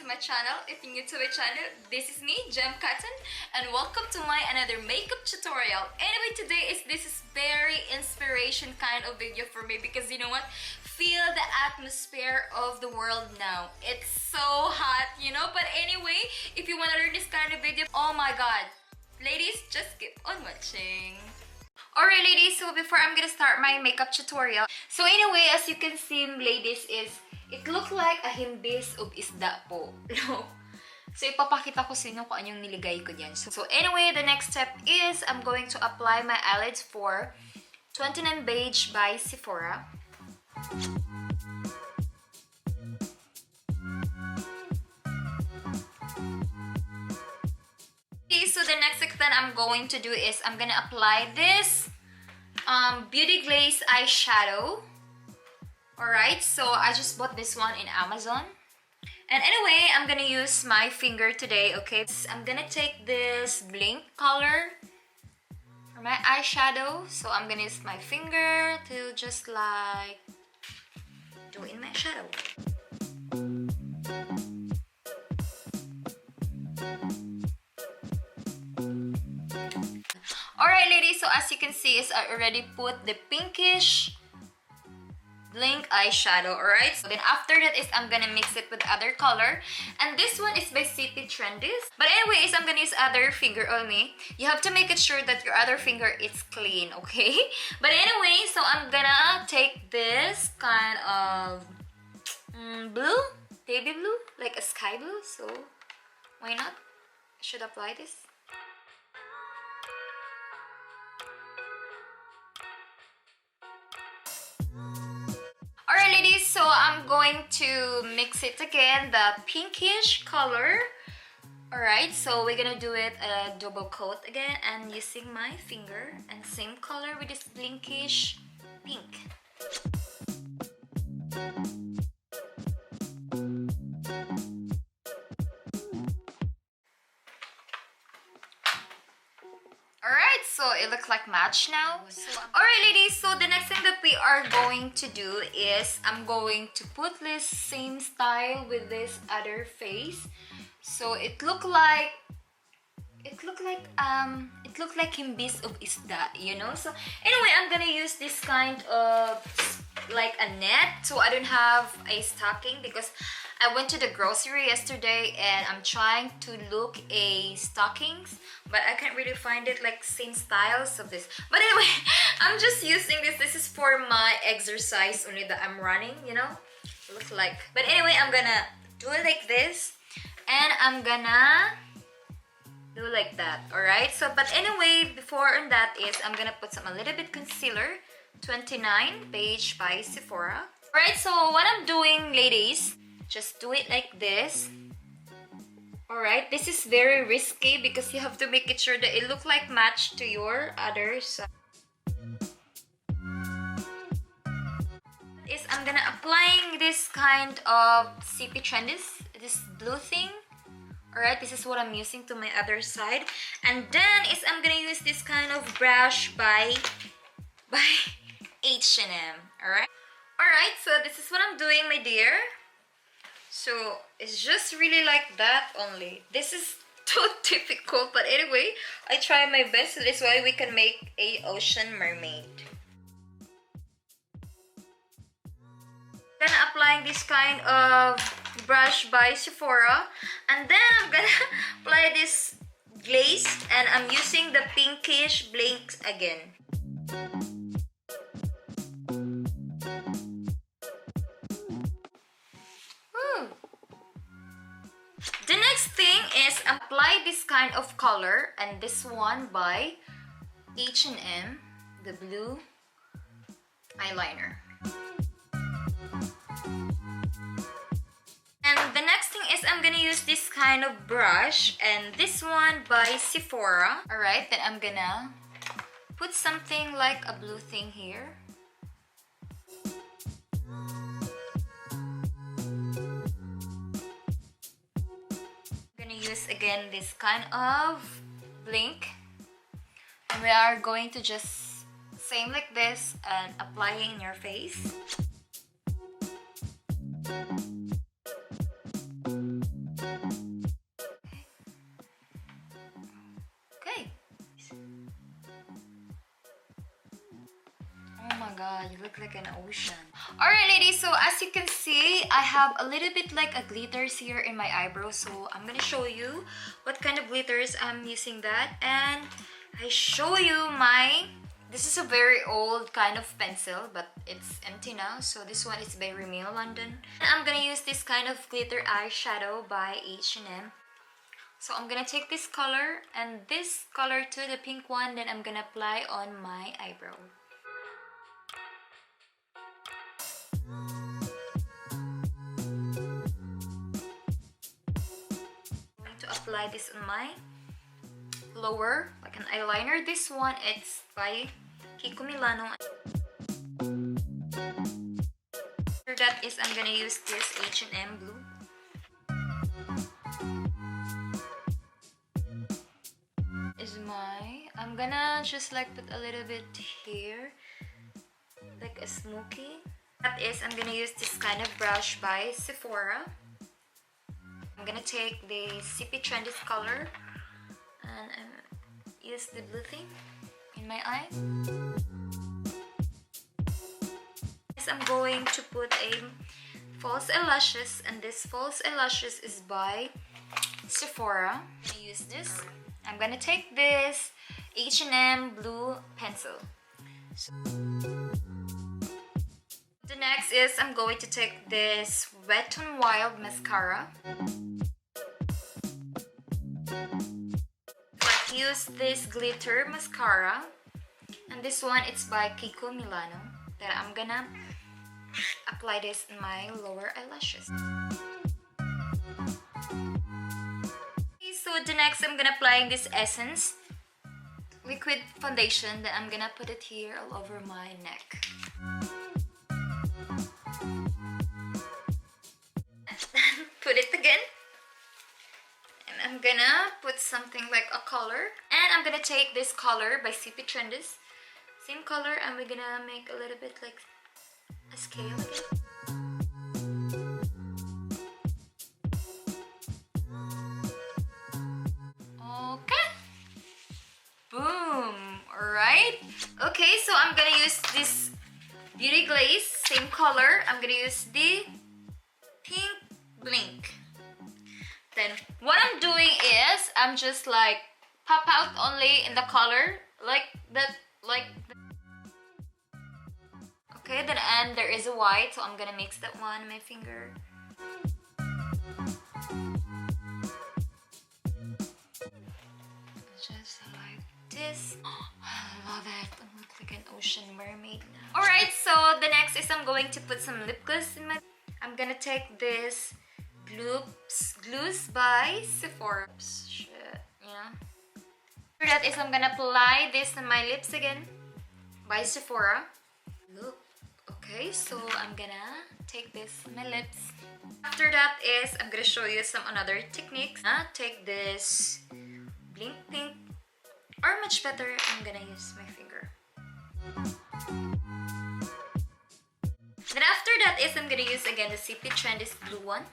to my channel. If you're new to my channel, this is me, Jhem, and welcome to my another makeup tutorial. Anyway, this is very inspiration kind of video for me because you know what? Feel the atmosphere of the world now. It's so hot, you know? But anyway, if you want to learn this kind of video, oh my god. Ladies, just keep on watching. Alright ladies, so before I'm gonna start my makeup tutorial. So anyway, as you can see ladies, it look like a himbis of isda po. No. So ipapakita ko sa inyo kung anong niligay ko dyan. So anyway, the next step is I'm going to apply my eyelids for 29 Beige by Sephora. Okay, so the next thing that I'm going to do is I'm gonna apply this Beauty Glaze eyeshadow. Alright, so I just bought this one in Amazon. And anyway, I'm gonna use my finger today, okay? I'm gonna take this Blink color for my eyeshadow. So I'm gonna use my finger to just like do in my shadow. Alright ladies, so as you can see is I already put the pinkish Blink eyeshadow, alright? So then after that is I'm gonna mix it with other color. And this one is by Trendies. But anyways, I'm gonna use other finger only. You have to make it sure that your other finger is clean, okay? But anyway, so I'm gonna take this kind of blue, baby blue, like a sky blue. So why not? I should apply this. Alright ladies, so I'm going to mix it again, the pinkish color. Alright, so we're gonna do it a double coat again and using my finger and same color with this blinkish pink. Alright, so it looks like match now. Alright ladies, so the next thing that we are going to do is I'm going to put this same style with this other face. So it look like himbis of isda, you know? So anyway, I'm gonna use this kind of like a net. So I don't have a stocking because I went to the grocery yesterday and I'm trying to look a stockings, but I can't really find it like same styles of this. But anyway, I'm just using this. This is for my exercise only that I'm running, you know? It looks like. But anyway, I'm gonna do it like this and I'm gonna do like that, alright? So, but anyway, before that is I'm gonna put a little bit concealer, 29 Beige by Sephora. Alright, so what I'm doing, ladies, just do it like this. Alright, this is very risky because you have to make it sure that it look like match to your other side. Is I'm gonna applying this kind of CP Trendies, this blue thing. Alright, this is what I'm using to my other side. And then is I'm gonna use this kind of brush by H&M. Alright? Alright, so this is what I'm doing, my dear. So it's just really like that only. This is too difficult, but anyway, I try my best. So this way we can make a ocean mermaid. Then applying this kind of brush by Sephora, and then I'm gonna apply this glaze, and I'm using the pinkish blinks again. The next thing is apply this kind of color, and this one by H&M, the blue eyeliner. And the next thing is I'm gonna use this kind of brush, and this one by Sephora. Alright, then I'm gonna put something like a blue thing here. Use again this kind of blink, and we are going to just same like this and applying in your face. god, you look like an ocean. Alright ladies, so as you can see, I have a little bit like a glitters here in my eyebrow. So I'm gonna show you what kind of glitters I'm using that. And I show you my... This is a very old kind of pencil, but it's empty now. So this one is by Rimmel London. And I'm gonna use this kind of glitter eyeshadow by H&M. So I'm gonna take this color and this color too, the pink one, then I'm gonna apply on my eyebrow. I'm going to apply this on my lower, like an eyeliner. This one, it's by Kiko Milano. After that is I'm gonna use this H&M blue. Is my... I'm gonna just like put a little bit here, like a smoky. That is, I'm gonna use this kind of brush by Sephora. I'm gonna take the CP Trendies color and use the blue thing in my eye. Next, I'm going to put a false eyelashes, and this false eyelashes is by Sephora. I use this. I'm gonna take this H&M blue pencil. So the next is I'm going to take this Wet n Wild mascara. Like use this glitter mascara, and this one it's by Kiko Milano. Then I'm gonna apply this in my lower eyelashes. So the next I'm gonna apply this Essence liquid foundation. Then I'm gonna put it here all over my neck. Put it again. And I'm gonna put something like a color. And I'm gonna take this color by CP Trendies. Same color, and we're gonna make a little bit like a scale again. Okay, so I'm gonna use this Beauty Glaze, same color. I'm gonna use the Pink Blink. Then what I'm doing is I'm just like pop out only in the color like that, like that. Okay, then and there is a white, so I'm gonna mix that one in my finger. Just like this. I love it. I look like an ocean mermaid now. Alright, so the next is I'm going to put some lip gloss in my... I'm gonna take this glues by Sephora. Oops, shit, yeah. After that is I'm gonna apply this on my lips again by Sephora. Look, okay, so I'm gonna take this on my lips. After that is I'm gonna show you some another techniques. Take this Blink Pink, or much better, I'm gonna use my finger. Then after that is I'm gonna use again the CP Trendies blue one.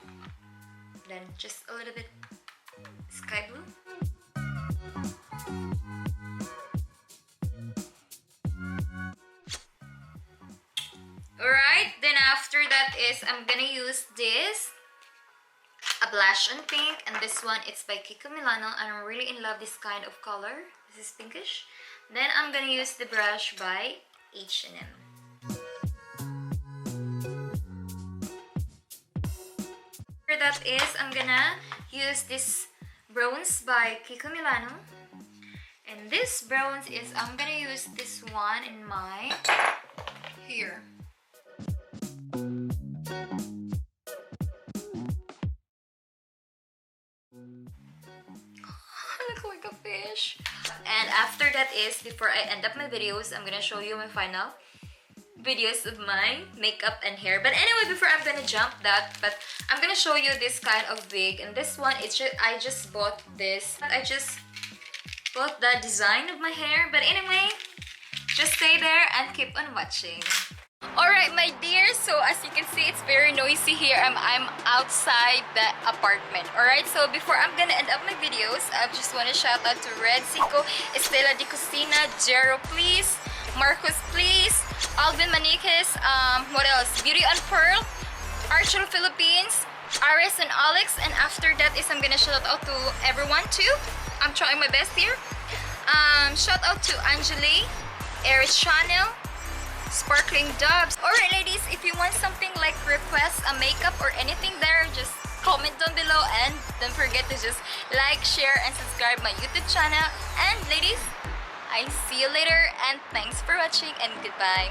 Then just a little bit sky blue. Alright, then after that is I'm gonna use this, a blush on pink, and this one it's by Kiko Milano, and I'm really in love this kind of color. This is pinkish. Then I'm gonna use the brush by H&M. After that is I'm gonna use this bronze by Kiko Milano, and this bronze is I'm gonna use this one in my here. Like a fish. And after that is, before I end up my videos, I'm gonna show you my final videos of my makeup and hair. But anyway, before I'm gonna jump that, but I'm gonna show you this kind of wig, and this one it's just I just bought this. I just bought the design of my hair. But anyway, just stay there and keep on watching. Alright my dear, so as you can see it's very noisy here. I'm outside the apartment. Alright, so before I'm gonna end up my videos, I just want to shout out to Red Zico, Estela Di Costina, Jero please, Marcos please, Alvin Maniquez, what else? Beauty on Pearl, Archel Philippines, Aris and Alex, and after that is I'm gonna shout out to everyone too. I'm trying my best here. Shout out to Angeli, Aris Channel, Sparkling Doves. Alright ladies, if you want something like request a makeup or anything there, just comment down below and don't forget to just like, share, and subscribe my YouTube channel. And ladies, I see you later and thanks for watching and goodbye.